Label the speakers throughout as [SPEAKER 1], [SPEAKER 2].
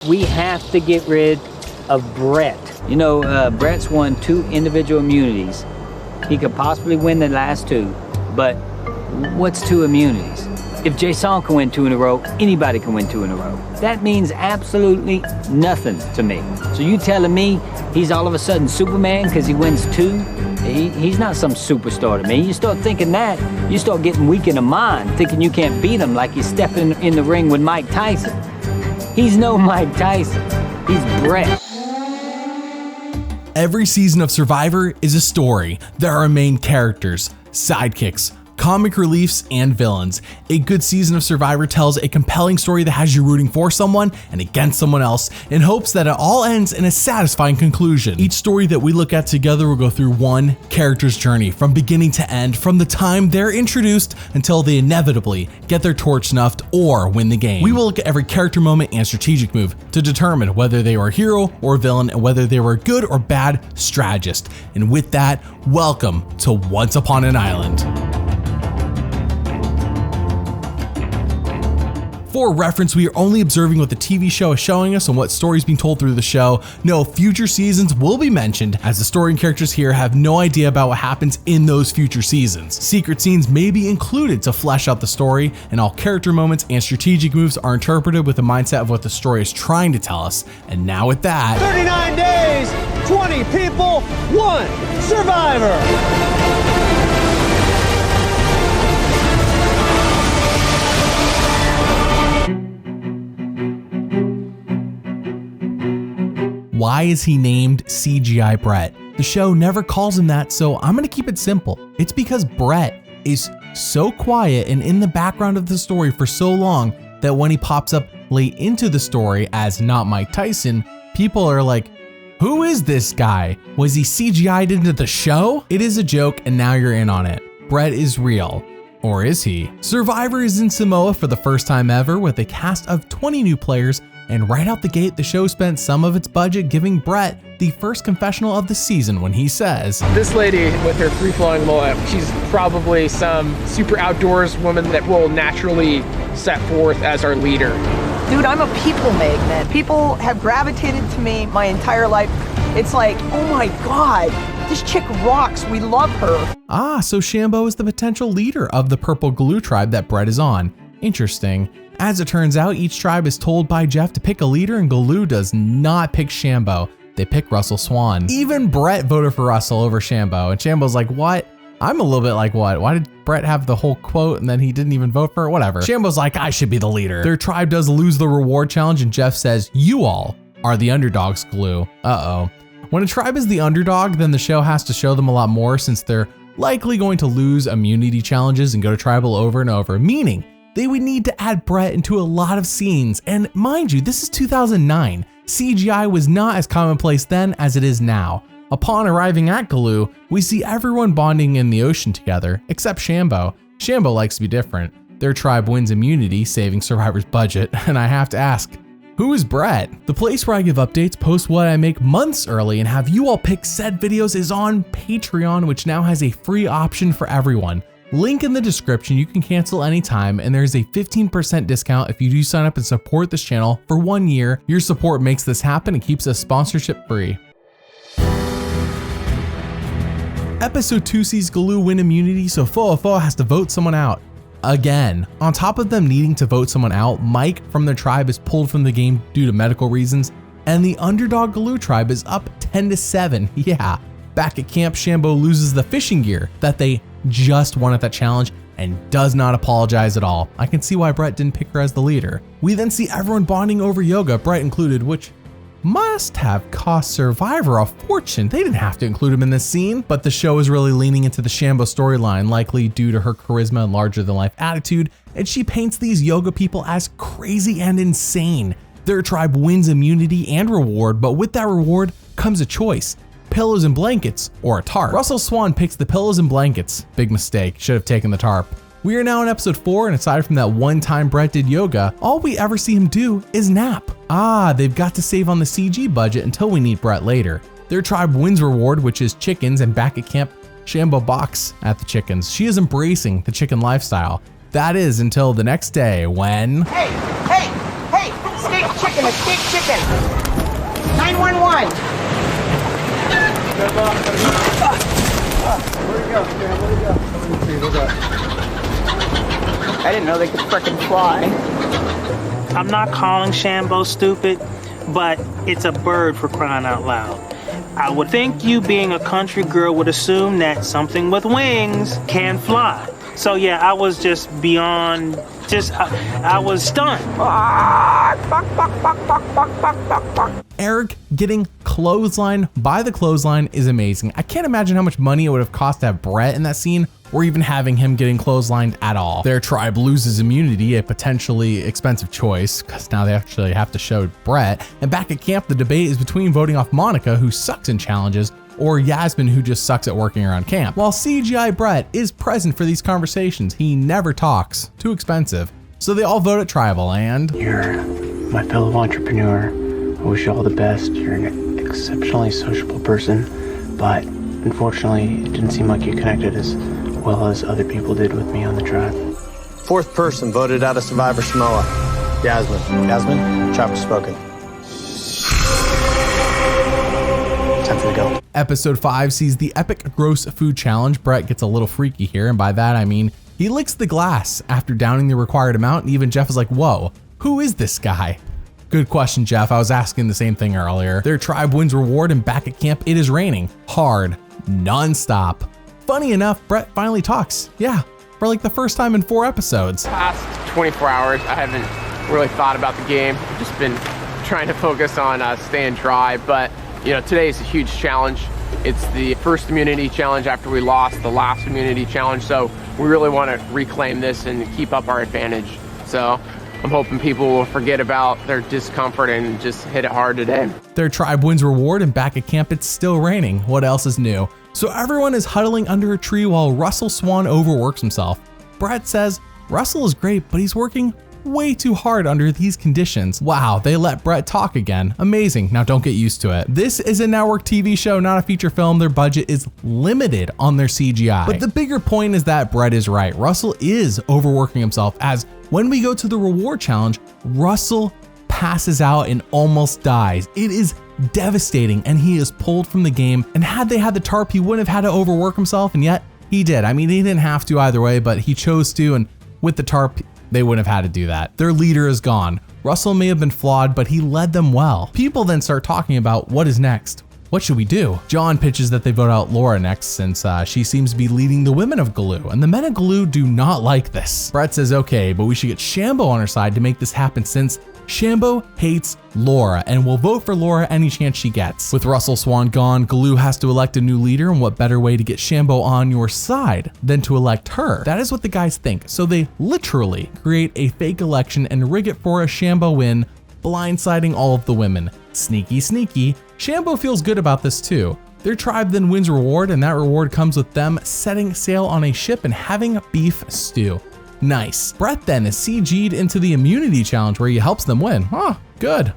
[SPEAKER 1] We have to get rid of Brett. You know, Brett's won 2 individual immunities. He could possibly win the last 2, but what's 2 immunities? If Jason can win 2 in a row, anybody can win 2 in a row. That means absolutely nothing to me. So you telling me he's all of a sudden Superman because he wins 2? He's not some superstar to me. You start thinking that, you start getting weak in the mind, thinking you can't beat him like you're stepping in the ring with Mike Tyson. He's no Mike Tyson. He's Brett.
[SPEAKER 2] Every season of Survivor is a story. There are main characters, sidekicks, comic reliefs, and villains. A good season of Survivor tells a compelling story that has you rooting for someone and against someone else in hopes that it all ends in a satisfying conclusion. Each story that we look at together will go through one character's journey from beginning to end, from the time they're introduced until they inevitably get their torch snuffed or win the game. We will look at every character moment and strategic move to determine whether they were a hero or villain and whether they were a good or bad strategist. And with that, welcome to Once Upon an Island. For reference, we are only observing what the TV show is showing us and what stories being told through the show. No future seasons will be mentioned, as the story and characters here have no idea about what happens in those future seasons. Secret scenes may be included to flesh out the story, and all character moments and strategic moves are interpreted with the mindset of what the story is trying to tell us. And now with that,
[SPEAKER 3] 39 days, 20 people, 1 survivor.
[SPEAKER 2] why is he named CGI Brett? The show never calls him that, so I'm gonna keep it simple. It's because Brett is so quiet and in the background of the story for so long that when he pops up late into the story as not Mike Tyson, people are like, who is this guy? Was he CGI'd into the show? It is a joke and now you're in on it. Brett is real. Or is he? Survivor is in Samoa for the first time ever with a cast of 20 new players, and right out the gate, the show spent some of its budget giving Brett the first confessional of the season when he says,
[SPEAKER 4] "This lady with her free-flowing mullet, she's probably some super outdoors woman that will naturally set forth as our leader."
[SPEAKER 5] Dude, I'm a people magnet. People have gravitated to me my entire life. It's like, oh my God, this chick rocks. We love her.
[SPEAKER 2] Ah, so Shambo is the potential leader of the Purple Glue tribe that Brett is on. Interesting. As it turns out, each tribe is told by Jeff to pick a leader, and Glue does not pick Shambo. They pick Russell Swan. Even Brett voted for Russell over Shambo, and Shambo's like, what? I'm a little bit like, what? Why did Brett have the whole quote and then he didn't even vote for it? Whatever. Shambo's like, I should be the leader. Their tribe does lose the reward challenge, and Jeff says, you all are the underdogs, Glue. Uh-oh. When a tribe is the underdog, then the show has to show them a lot more since they're likely going to lose immunity challenges and go to tribal over and over, meaning they would need to add Brett into a lot of scenes. And mind you, this is 2009. CGI was not as commonplace then as it is now. Upon arriving at Glue, we see everyone bonding in the ocean together, except Shambo. Shambo likes to be different. Their tribe wins immunity, saving Survivor's budget, and I have to ask, who is Brett? The place where I give updates, post what I make months early, and have you all pick said videos is on Patreon, which now has a free option for everyone. Link in the description, you can cancel anytime, and there's a 15% discount if you do sign up and support this channel for 1 year. Your support makes this happen and keeps us sponsorship free. Episode 2 sees Glue win immunity, so Fo'afo has to vote someone out. Again. On top of them needing to vote someone out, Mike from their tribe is pulled from the game due to medical reasons, and the underdog Glue tribe is up 10-7. Yeah. Back at camp, Shambo loses the fishing gear that they just won at that challenge and does not apologize at all. I can see why Brett didn't pick her as the leader. We then see everyone bonding over yoga, Brett included, which must have cost Survivor a fortune. They didn't have to include him in this scene, but the show is really leaning into the Shambo storyline, likely due to her charisma and larger than life attitude, and she paints these yoga people as crazy and insane. Their tribe wins immunity and reward, but with that reward comes a choice. Pillows and blankets, or a tarp. Russell Swan picks the pillows and blankets. Big mistake, should have taken the tarp. We are now in episode 4, and aside from that one time Brett did yoga, all we ever see him do is nap. Ah, they've got to save on the CG budget until we need Brett later. Their tribe wins reward, which is chickens, and back at camp, Shambo balks at the chickens. She is embracing the chicken lifestyle. That is until the next day when...
[SPEAKER 5] Hey, chicken, escape chicken. 911.
[SPEAKER 3] Where'd he go?
[SPEAKER 5] I didn't know they could frickin' fly.
[SPEAKER 6] I'm not calling Shambo stupid, but it's a bird for crying out loud. I would think you being a country girl would assume that something with wings can fly. So yeah, I was just beyond, I was stunned.
[SPEAKER 2] Eric getting clotheslined by the clothesline is amazing. I can't imagine how much money it would have cost to have Brett in that scene, or even having him getting clotheslined at all. Their tribe loses immunity, a potentially expensive choice, because now they actually have to show Brett. And back at camp, the debate is between voting off Monica, who sucks in challenges, or Yasmin, who just sucks at working around camp. While CGI Brett is present for these conversations, he never talks. Too expensive. So they all vote at tribal, and
[SPEAKER 7] you're my fellow entrepreneur. I wish you all the best. You're an exceptionally sociable person, but unfortunately, it didn't seem like you connected as well as other people did with me on the tribe.
[SPEAKER 3] Fourth person voted out of Survivor Samoa. Yasmin. Yasmin, chapter spoken. Time for the go.
[SPEAKER 2] Episode 5 sees the epic gross food challenge. Brett gets a little freaky here, and by that I mean he licks the glass after downing the required amount, and even Jeff is like, whoa, who is this guy? Good question, Jeff. I was asking the same thing earlier. Their tribe wins reward, and back at camp, it is raining. Hard. Non-stop. Funny enough, Brett finally talks. Yeah, for like the first time in 4 episodes.
[SPEAKER 4] Past 24 hours, I haven't really thought about the game. I've just been trying to focus on staying dry, but you know, today is a huge challenge. It's the first immunity challenge after we lost the last immunity challenge, so we really want to reclaim this and keep up our advantage. So I'm hoping people will forget about their discomfort and just hit it hard today.
[SPEAKER 2] Their tribe wins reward, and back at camp, it's still raining. What else is new? So everyone is huddling under a tree while Russell Swan overworks himself. Brett says Russell is great, but he's working way too hard under these conditions. Wow, they let Brett talk again. Amazing. Now don't get used to it. This is a network TV show, not a feature film. Their budget is limited on their CGI. But the bigger point is that Brett is right. Russell is overworking himself, as when we go to the reward challenge, Russell passes out and almost dies. It is devastating, and he is pulled from the game. And had they had the tarp, he wouldn't have had to overwork himself, and yet he did. I mean, he didn't have to either way, but he chose to, and with the tarp, they wouldn't have had to do that. Their leader is gone. Russell may have been flawed, but he led them well. People then start talking about what is next. What should we do? John pitches that they vote out Laura next, since she seems to be leading the women of Galoo, and the men of Galoo do not like this. Brett says, okay, but we should get Shambo on our side to make this happen, since Shambo hates Laura and will vote for Laura any chance she gets. With Russell Swan gone, Galoo has to elect a new leader, and what better way to get Shambo on your side than to elect her? That is what the guys think, so they literally create a fake election and rig it for a Shambo win, blindsiding all of the women. Sneaky, sneaky. Shambo feels good about this too. Their tribe then wins reward, and that reward comes with them setting sail on a ship and having beef stew. Nice. Brett then is CG'd into the immunity challenge where he helps them win. Huh, good.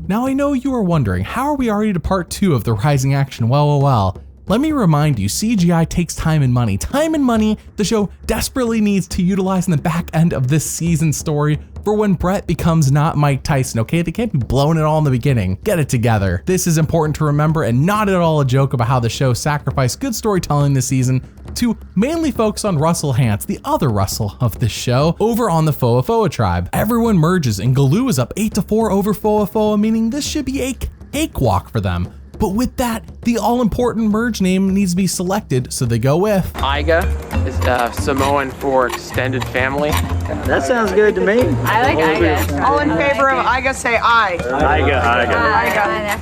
[SPEAKER 2] Now I know you are wondering, how are we already to part 2 of the Rising action? Well. Let me remind you, CGI takes time and money. Time and money the show desperately needs to utilize in the back end of this season's story for when Brett becomes not Mike Tyson, okay? They can't be blowing it all in the beginning. Get it together. This is important to remember, and not at all a joke about how the show sacrificed good storytelling this season to mainly focus on Russell Hantz, the other Russell of this show, over on the Foa Foa tribe. Everyone merges, and Galoo is up 8-4 over Foa Foa, meaning this should be a cakewalk for them. But with that, the all-important merge name needs to be selected, so they go with
[SPEAKER 4] Iga is Samoan for extended family.
[SPEAKER 1] That sounds good to me.
[SPEAKER 8] I like Iga.
[SPEAKER 5] All in favor of Iga, say aye.
[SPEAKER 8] Iga.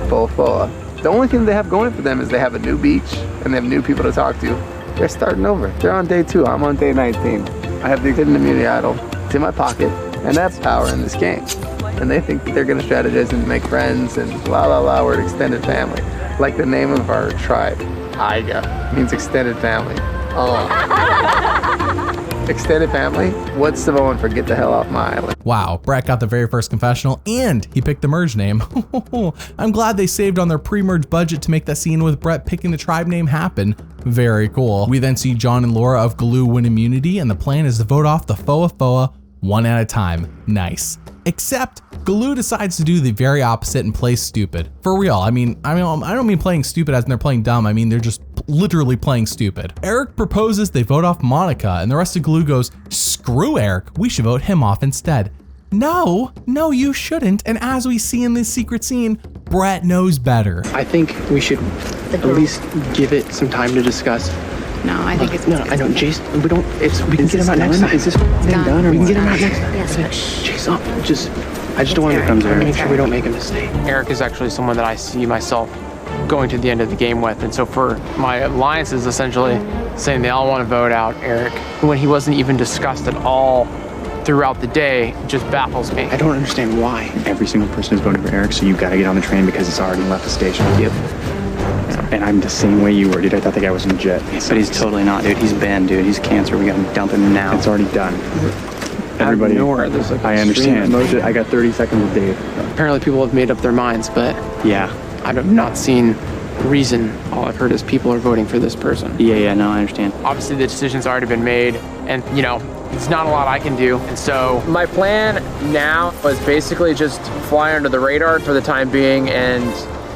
[SPEAKER 9] Foa. The only thing they have going for them is they have a new beach and they have new people to talk to. They're starting over. They're on day 2. I'm on day 19. I have the hidden immunity idol. It's in my pocket, and that's power in this game. And they think that they're going to strategize and make friends and we're an extended family. Like the name of our tribe, Iga, means extended family. Oh. Extended family? What's Samoan for get the hell off my island?
[SPEAKER 2] Wow, Brett got the very first confessional, and he picked the merge name. I'm glad they saved on their pre-merge budget to make that scene with Brett picking the tribe name happen. Very cool. We then see John and Laura of Galoo win immunity, and the plan is to vote off the Foa Foa one at a time. Nice. Except Galoo decides to do the very opposite and play stupid. For real, I don't mean playing stupid as in they're playing dumb. I mean they're just literally playing stupid. Eric proposes they vote off Monica, and the rest of Galoo goes, screw Eric, we should vote him off instead. No, you shouldn't. And as we see in this secret scene, Brett knows better.
[SPEAKER 7] I think we should at least give it some time to discuss.
[SPEAKER 8] No, I think it's...
[SPEAKER 7] No, I don't, Jason, we can get him out next time. Is this done or we can get him out next time?
[SPEAKER 8] Yes, but shh.
[SPEAKER 7] Jason, I just don't want to make sure we don't make a mistake.
[SPEAKER 4] Eric is actually someone that I see myself going to the end of the game with. And so for my alliance is essentially saying they all want to vote out Eric when he wasn't even discussed at all throughout the day, just baffles me.
[SPEAKER 7] I don't understand why.
[SPEAKER 10] Every single person is voting for Eric, so you got to get on the train because it's already left the station.
[SPEAKER 7] Yep.
[SPEAKER 10] And I'm the same way you were, dude. I thought the guy was in jet.
[SPEAKER 7] But he's totally not, dude. He's banned, dude. He's cancer. We gotta dump him now.
[SPEAKER 10] It's already done. Everybody,
[SPEAKER 7] nowhere, there's like
[SPEAKER 10] I understand. I got 30 seconds with Dave.
[SPEAKER 4] Apparently people have made up their minds, but
[SPEAKER 10] yeah,
[SPEAKER 4] I have not seen reason. All I've heard is people are voting for this person.
[SPEAKER 7] Yeah, no, I understand.
[SPEAKER 4] Obviously the decision's already been made, and there's not a lot I can do. And so my plan now was basically just fly under the radar for the time being, and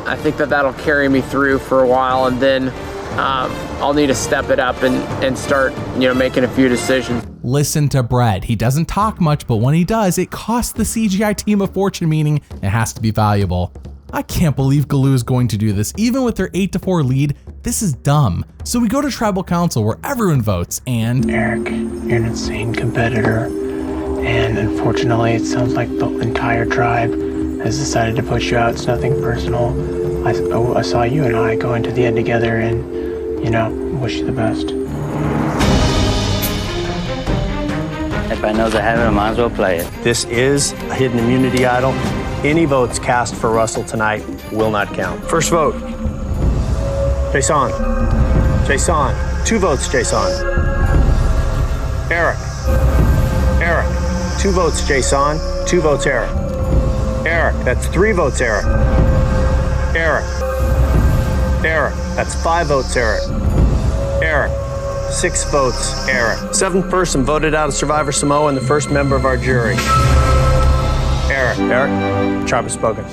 [SPEAKER 4] I think that'll carry me through for a while, and then I'll need to step it up and start, making a few decisions.
[SPEAKER 2] Listen to Brett. He doesn't talk much, but when he does, it costs the CGI team a fortune, meaning it has to be valuable. I can't believe Galoo is going to do this. Even with their 8-4 lead, this is dumb. So we go to Tribal Council where everyone votes and...
[SPEAKER 7] Eric, you're an insane competitor. And unfortunately, it sounds like the entire tribe has decided to push you out. It's nothing personal. I saw you and I go into the end together and, wish you the best.
[SPEAKER 11] If I know the habit, I might as well play it.
[SPEAKER 3] This is a hidden immunity idol. Any votes cast for Russell tonight will not count. First vote, Jason. Jason. 2 votes, Jason. Eric. 2 votes, Jason. 2 votes, Eric. That's 3 votes, Eric. That's 5 votes, Eric. 6 votes, Eric. 7th person voted out of Survivor Samoa and the first member of our jury. Eric, tribe has spoken.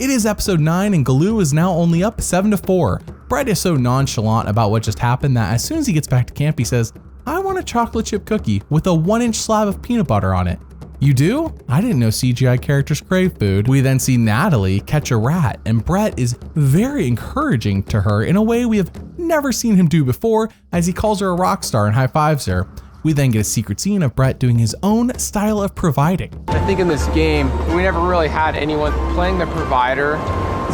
[SPEAKER 2] It is episode 9 and Galoo is now only up 7-4. Brett is so nonchalant about what just happened that as soon as he gets back to camp, he says, I want a chocolate chip cookie with a 1-inch slab of peanut butter on it. You do? I didn't know CGI characters crave food. We then see Natalie catch a rat, and Brett is very encouraging to her in a way we have never seen him do before, as he calls her a rock star and high-fives her. We then get a secret scene of Brett doing his own style of providing.
[SPEAKER 4] I think in this game, we never really had anyone playing the provider,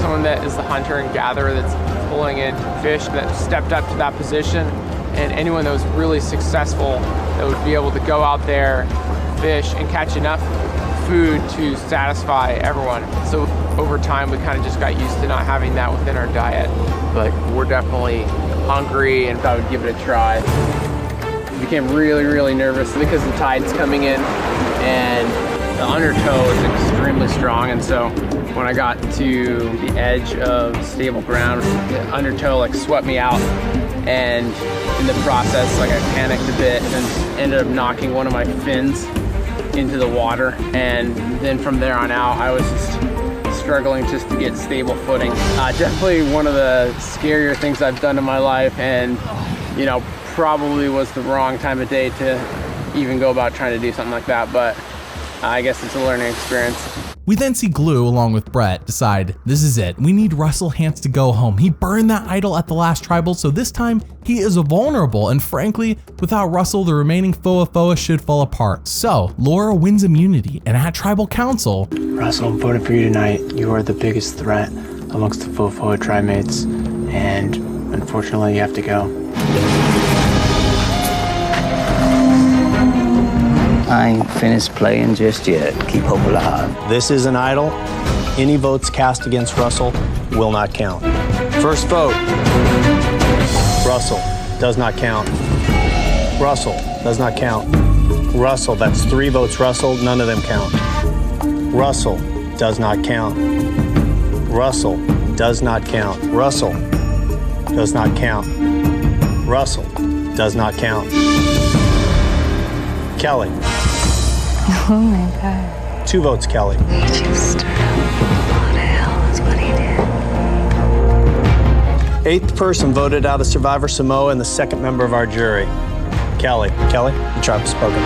[SPEAKER 4] someone that is the hunter and gatherer that's pulling in fish that stepped up to that position, and anyone that was really successful that would be able to go out there, fish, and catch enough food to satisfy everyone. So over time, we kind of just got used to not having that within our diet. But we're definitely hungry and thought we'd give it a try. Became really, really nervous because the tide's coming in and the undertow is extremely strong. And so when I got to the edge of stable ground, the undertow swept me out. And in the process, I panicked a bit and ended up knocking one of my fins into the water. And then from there on out, I was just struggling just to get stable footing. Definitely one of the scarier things I've done in my life, and probably was the wrong time of day to even go about trying to do something like that, but I guess it's a learning experience.
[SPEAKER 2] We then see Galoo, along with Brett, decide this is it. We need Russell Hantz to go home. He burned that idol at the last tribal, so this time he is vulnerable, and frankly, without Russell, the remaining Foa should fall apart. So Laura wins immunity, and at Tribal Council,
[SPEAKER 7] Russell, I'm voting for you tonight. You are the biggest threat amongst the Foa tribe mates, and unfortunately, you have to go.
[SPEAKER 11] I ain't finished playing just yet. Keep hope alive.
[SPEAKER 3] This is an idol. Any votes cast against Russell will not count. First vote, Russell, does not count. Russell, does not count. Russell, that's 3 votes Russell, none of them count. Russell, does not count. Russell, does not count. Russell, does not count. Russell, does not count. Kelly.
[SPEAKER 8] Oh my God.
[SPEAKER 3] 2 votes, Kelly.
[SPEAKER 8] He just stirred up a lot of hell is what he did.
[SPEAKER 3] 8th person voted out of Survivor Samoa and the 2nd member of our jury. Kelly. Kelly, the tribe has spoken.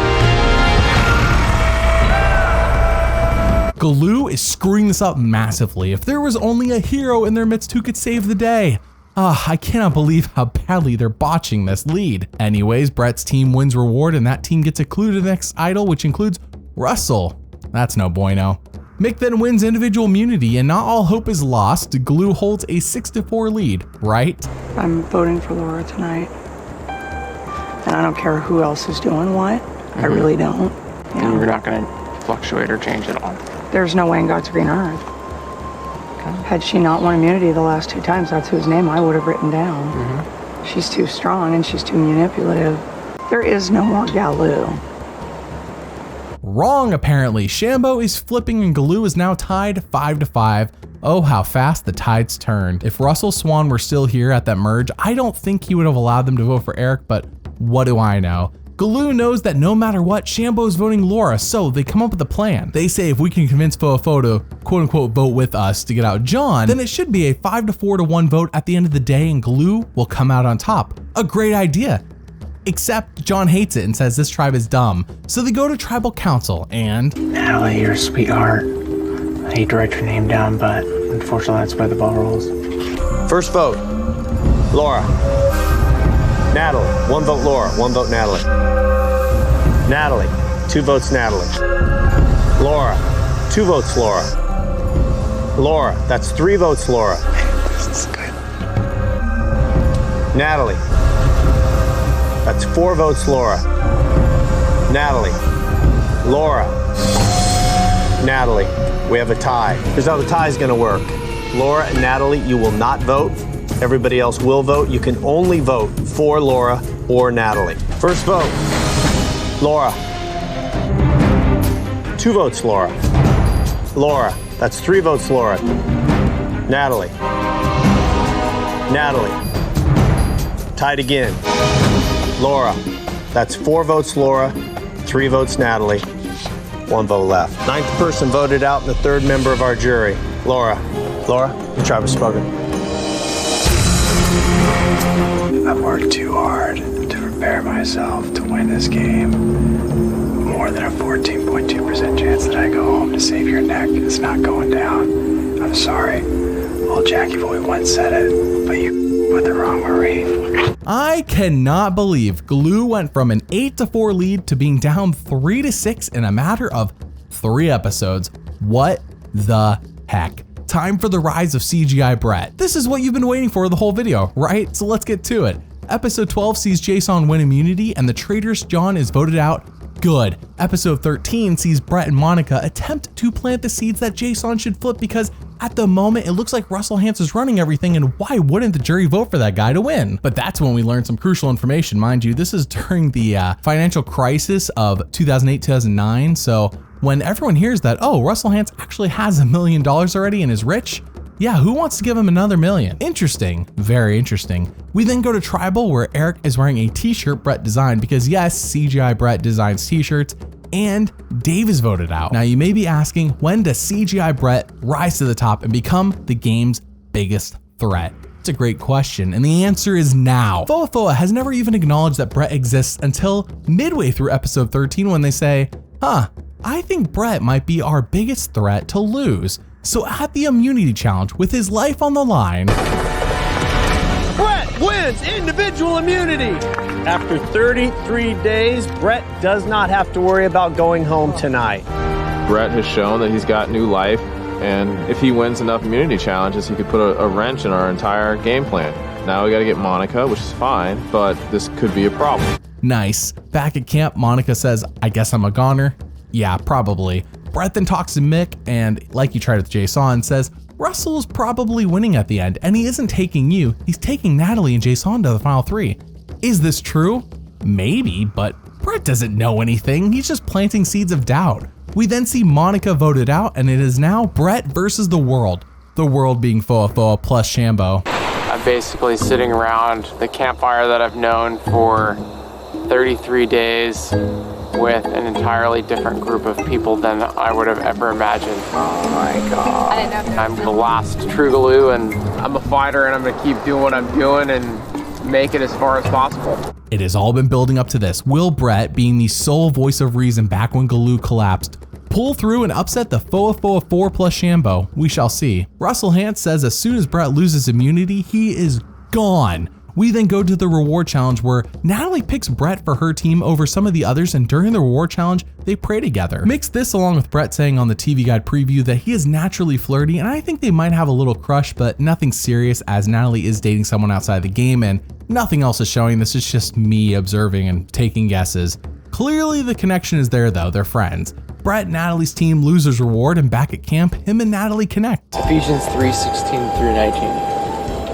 [SPEAKER 2] Glue is screwing this up massively. If there was only a hero in their midst who could save the day. I cannot believe how badly they're botching this lead. Anyways, Brett's team wins reward and that team gets a clue to the next idol, which includes Russell. That's no bueno. Mick then wins individual immunity and not all hope is lost. Glue holds a 6-4 lead, right?
[SPEAKER 5] I'm voting for Laura tonight. And I don't care who else is doing what. I really don't. You know?
[SPEAKER 9] You're not going to fluctuate or change at all.
[SPEAKER 5] There's no way in God's green earth. Had she not won immunity the last 2 times, that's whose name I would have written down. She's too strong and she's too manipulative. There is no more Galoo.
[SPEAKER 2] Wrong, apparently. Shambo is flipping and Glue is now tied 5-5. Oh, how fast the tides turned. If Russell Swan were still here at that merge, I don't think he would have allowed them to vote for Eric, but what do I know? Glue knows that no matter what, Shambo is voting Laura, so they come up with a plan. They say if we can convince Fo to quote unquote vote with us to get out John, then it should be a 5-4-1 vote at the end of the day and Glue will come out on top. A great idea. Except John hates it and says this tribe is dumb. So they go to tribal council and...
[SPEAKER 7] Natalie, you're a sweetheart. I hate to write your name down, but unfortunately that's by the ball rolls.
[SPEAKER 3] First vote, Laura. Natalie, 1 vote Laura, 1 vote Natalie. Natalie, 2 votes Natalie. Laura, 2 votes Laura. Laura, that's 3 votes Laura.
[SPEAKER 7] This is good.
[SPEAKER 3] Natalie, that's 4 votes Laura. Natalie, Laura, Natalie, we have a tie. Here's how the tie is gonna work. Laura and Natalie, you will not vote. Everybody else will vote. You can only vote for Laura or Natalie. First vote, Laura. 2 votes Laura. Laura, that's 3 votes Laura. Natalie. Natalie. Tied again. Laura, that's 4 votes Laura, 3 votes Natalie, 1 vote left. 9th person voted out and the 3rd member of our jury, Laura. Laura, the tribe has spoken.
[SPEAKER 7] I've worked too hard to prepare myself to win this game. More than a 14.2% chance that I go home to save your neck. It's not going down. I'm sorry. Old Jackie Boy once said it, but you with the wrong Marine.
[SPEAKER 2] I cannot believe Glue went from an 8-4 lead to being down 3-6 in a matter of 3 episodes. What the heck? Time for the rise of CGI Brett. This is what you've been waiting for the whole video, right? So let's get to it. Episode 12 sees Jason win immunity and the traitorous John is voted out. Good. Episode 13 sees Brett and Monica attempt to plant the seeds that Jason should flip because at the moment it looks like Russell Hantz is running everything and why wouldn't the jury vote for that guy to win? But that's when we learn some crucial information. Mind you, this is during the financial crisis of 2008-2009, so when everyone hears that, oh, Russell Hantz actually has $1 million already and is rich, yeah, who wants to give him another $1 million? Interesting, very interesting. We then go to Tribal where Eric is wearing a t-shirt Brett designed because yes, CGI Brett designs t-shirts and Dave is voted out. Now you may be asking, when does CGI Brett rise to the top and become the game's biggest threat? It's a great question, and the answer is now. Foa has never even acknowledged that Brett exists until midway through episode 13 when they say, I think Brett might be our biggest threat to lose. So at the immunity challenge with his life on the line,
[SPEAKER 3] Brett wins individual immunity. After 33 days, Brett does not have to worry about going home tonight.
[SPEAKER 12] Brett has shown that he's got new life, and if he wins enough immunity challenges, he could put a wrench in our entire game plan. Now we gotta get Monica, which is fine, but this could be a problem.
[SPEAKER 2] Nice. Back at camp, Monica says, I guess I'm a goner. Yeah, probably. Brett then talks to Mick and, like you tried with Jason, says Russell's probably winning at the end and he isn't taking you, he's taking Natalie and Jason to the final 3. Is this true? Maybe, but Brett doesn't know anything, he's just planting seeds of doubt. We then see Monica voted out and it is now Brett versus the world being Foa plus Shambo.
[SPEAKER 9] I've
[SPEAKER 4] I'm basically sitting around the campfire that I've known for 33 days with an entirely different group of people than I would have ever imagined.
[SPEAKER 5] Oh my God.
[SPEAKER 8] I didn't know.
[SPEAKER 4] I'm the last true Galoo, and I'm a fighter, and I'm gonna keep doing what I'm doing and make it as far as possible.
[SPEAKER 2] It has all been building up to this. Will Brett, being the sole voice of reason back when Galoo collapsed, pull through and upset the Foa 4 plus Shambo? We shall see. Russell Hantz says as soon as Brett loses immunity, he is gone. We then go to the reward challenge where Natalie picks Brett for her team over some of the others, and during the reward challenge, they pray together. Mix this along with Brett saying on the TV Guide preview that he is naturally flirty, and I think they might have a little crush, but nothing serious as Natalie is dating someone outside the game and nothing else is showing. This is just me observing and taking guesses. Clearly the connection is there though, they're friends. Brett and Natalie's team loses reward, and back at camp, him and Natalie connect.
[SPEAKER 13] Ephesians 3:16 through 19.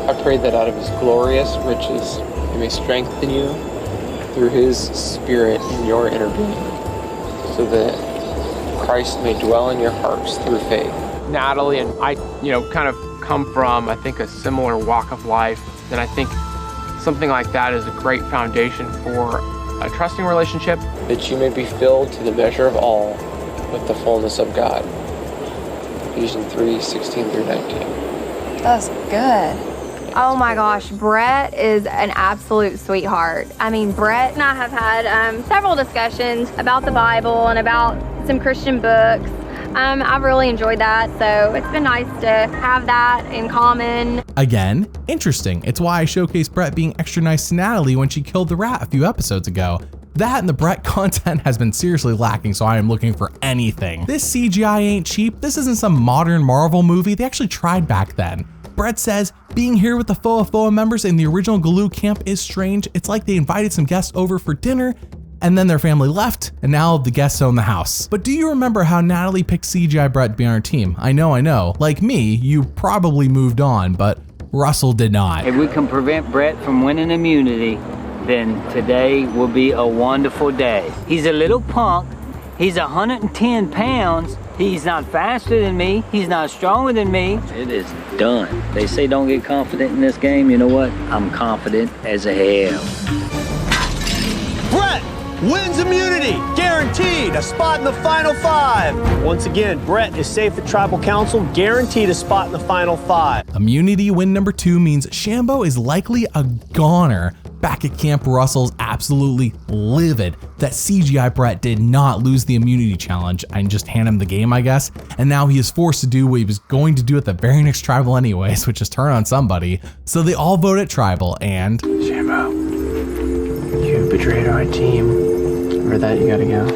[SPEAKER 13] I pray that out of his glorious riches he may strengthen you through his spirit in your inner being, so that Christ may dwell in your hearts through faith.
[SPEAKER 4] Natalie and I, kind of come from, I think, a similar walk of life, and I think something like that is a great foundation for a trusting relationship.
[SPEAKER 13] That you may be filled to the measure of all with the fullness of God. Ephesians 3:16 through 19.
[SPEAKER 8] That's good.
[SPEAKER 14] Oh my gosh, Brett is an absolute sweetheart. I mean, Brett and I have had several discussions about the Bible and about some Christian books. I've really enjoyed that, so it's been nice to have that in common.
[SPEAKER 2] Again, interesting. It's why I showcased Brett being extra nice to Natalie when she killed the rat a few episodes ago. That and the Brett content has been seriously lacking, so I am looking for anything. This CGI ain't cheap. This isn't some modern Marvel movie. They actually tried back then. Brett says, being here with the Foa members in the original Galoo camp is strange. It's like they invited some guests over for dinner and then their family left, and now the guests own the house. But do you remember how Natalie picked CGI Brett to be on her team? I know. Like me, you probably moved on, but Russell did not.
[SPEAKER 1] If we can prevent Brett from winning immunity, then today will be a wonderful day. He's a little punk. He's 110 pounds. He's not faster than me. He's not stronger than me.
[SPEAKER 11] It is done. They say don't get confident in this game. You know what? I'm confident as hell.
[SPEAKER 3] Brett wins immunity, guaranteed a spot in the final 5. Once again, Brett is safe at Tribal Council, guaranteed a spot in the final 5.
[SPEAKER 2] Immunity win number 2 means Shambo is likely a goner. Back at camp, Russell's absolutely livid that CGI Brett did not lose the immunity challenge and just hand him the game, I guess. And now he is forced to do what he was going to do at the very next Tribal anyways, which is turn on somebody. So they all vote at Tribal and...
[SPEAKER 7] Shambo, you betrayed our team. For that, you gotta go.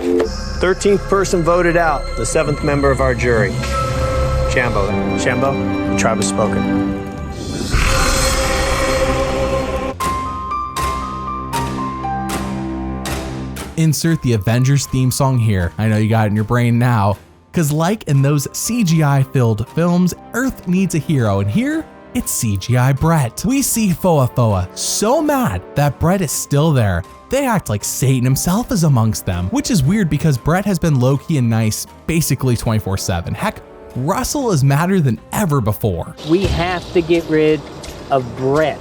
[SPEAKER 3] 13th person voted out, the 7th member of our jury. Shambo, the tribe has spoken.
[SPEAKER 2] Insert the Avengers theme song here. I know you got it in your brain now, because like in those CGI-filled films, Earth needs a hero, and here, it's CGI Brett. We see Foa so mad that Brett is still there. They act like Satan himself is amongst them, which is weird because Brett has been low-key and nice basically 24/7. Heck, Russell is madder than ever before.
[SPEAKER 1] We have to get rid of Brett.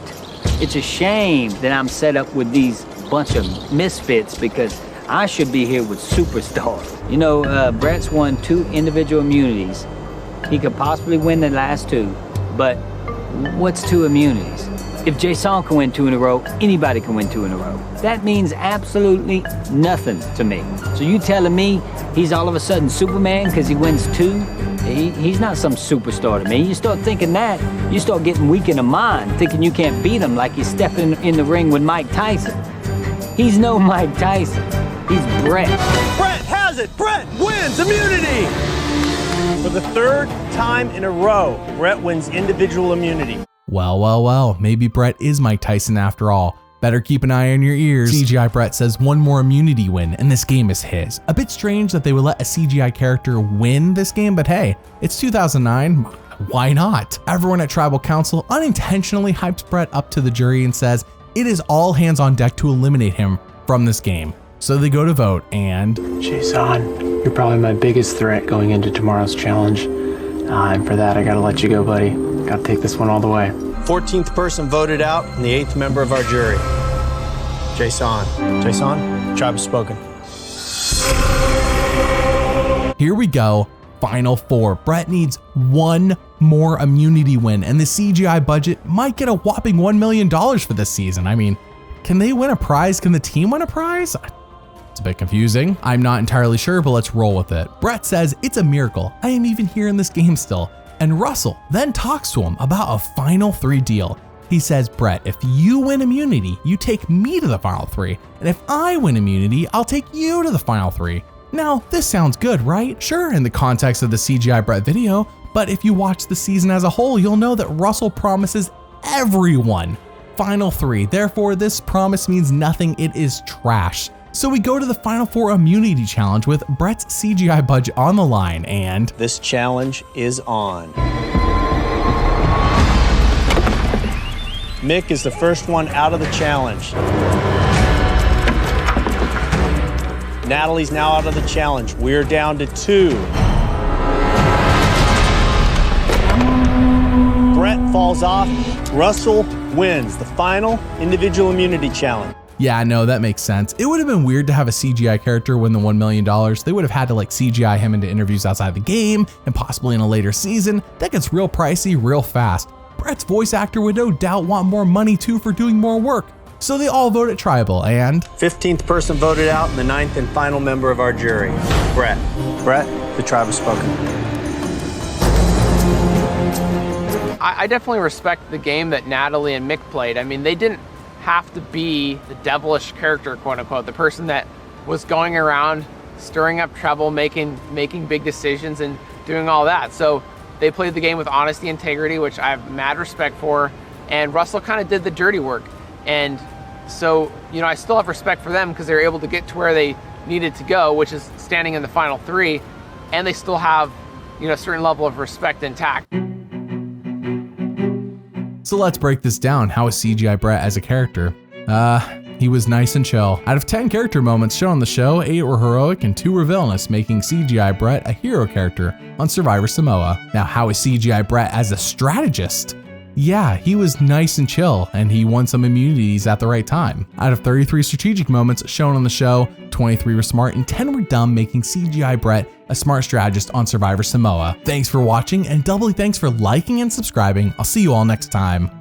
[SPEAKER 1] It's a shame that I'm set up with these bunch of misfits because I should be here with superstars. Brett's won 2 individual immunities. He could possibly win the last 2, but what's 2 immunities? If Jason can win 2 in a row, anybody can win 2 in a row. That means absolutely nothing to me. So you telling me he's all of a sudden Superman because he wins 2? He's not some superstar to me. You start thinking that, you start getting weak in the mind, thinking you can't beat him like you're stepping in the ring with Mike Tyson. He's no Mike Tyson. He's Brett.
[SPEAKER 3] Brett has it. Brett wins immunity. For the 3rd time in a row, Brett wins individual immunity.
[SPEAKER 2] Well, maybe Brett is Mike Tyson after all. Better keep an eye on your ears. CGI Brett says one more immunity win and this game is his. A bit strange that they would let a CGI character win this game, but hey, it's 2009. Why not? Everyone at Tribal Council unintentionally hypes Brett up to the jury and says it is all hands on deck to eliminate him from this game. So they go to vote and...
[SPEAKER 7] Jason, you're probably my biggest threat going into tomorrow's challenge. And for that, I gotta let you go, buddy. Gotta take this one all the way.
[SPEAKER 3] 14th person voted out and the 8th member of our jury. Jason. Jason, tribe has spoken.
[SPEAKER 2] Here we go. Final four. Brett needs one more immunity win, and the CGI budget might get a whopping $1 million for this season. I mean, can they win a prize? Can the team win a prize? It's a bit confusing. I'm not entirely sure, but let's roll with it. Brett says it's a miracle I am even here in this game still. And Russell then talks to him about a final three deal. He says, Brett, if you win immunity, you take me to the final three. And if I win immunity, I'll take you to the final three. Now, this sounds good, right? Sure, in the context of the CGI Brett video, but if you watch the season as a whole, you'll know that Russell promises everyone final three. Therefore, this promise means nothing. It is trash. So we go to the final four immunity challenge with Brett's CGI budget on the line, and
[SPEAKER 3] this challenge is on. Mick is the first one out of the challenge. Natalie's now out of the challenge. We're down to 2. Brett falls off. Russell wins the final individual immunity challenge.
[SPEAKER 2] Yeah, no, that makes sense. It would have been weird to have a CGI character win the $1 million. They would have had to like CGI him into interviews outside the game and possibly in a later season. That gets real pricey real fast. Brett's voice actor would no doubt want more money too for doing more work. So they all vote at tribal, and
[SPEAKER 3] 15th person voted out and the 9th and final member of our jury, Brett. Brett, the tribe has spoken.
[SPEAKER 4] I definitely respect the game that Natalie and Mick played. I mean, they didn't have to be the devilish character, quote unquote, the person that was going around stirring up trouble, making big decisions and doing all that. So they played the game with honesty, integrity, which I have mad respect for. And Russell kind of did the dirty work. And so, you know, I still have respect for them because they were able to get to where they needed to go, which is standing in the final three. And they still have, you know, a certain level of respect intact.
[SPEAKER 2] So let's break this down. How is CGI Brett as a character? He was nice and chill. Out of 10 character moments shown on the show, 8 were heroic and 2 were villainous, making CGI Brett a hero character on Survivor Samoa. Now, how is CGI Brett as a strategist? Yeah, he was nice and chill, and he won some immunities at the right time. Out of 33 strategic moments shown on the show, 23 were smart and 10 were dumb, making CGI Brett a smart strategist on Survivor Samoa. Thanks for watching, and doubly thanks for liking and subscribing. I'll see you all next time.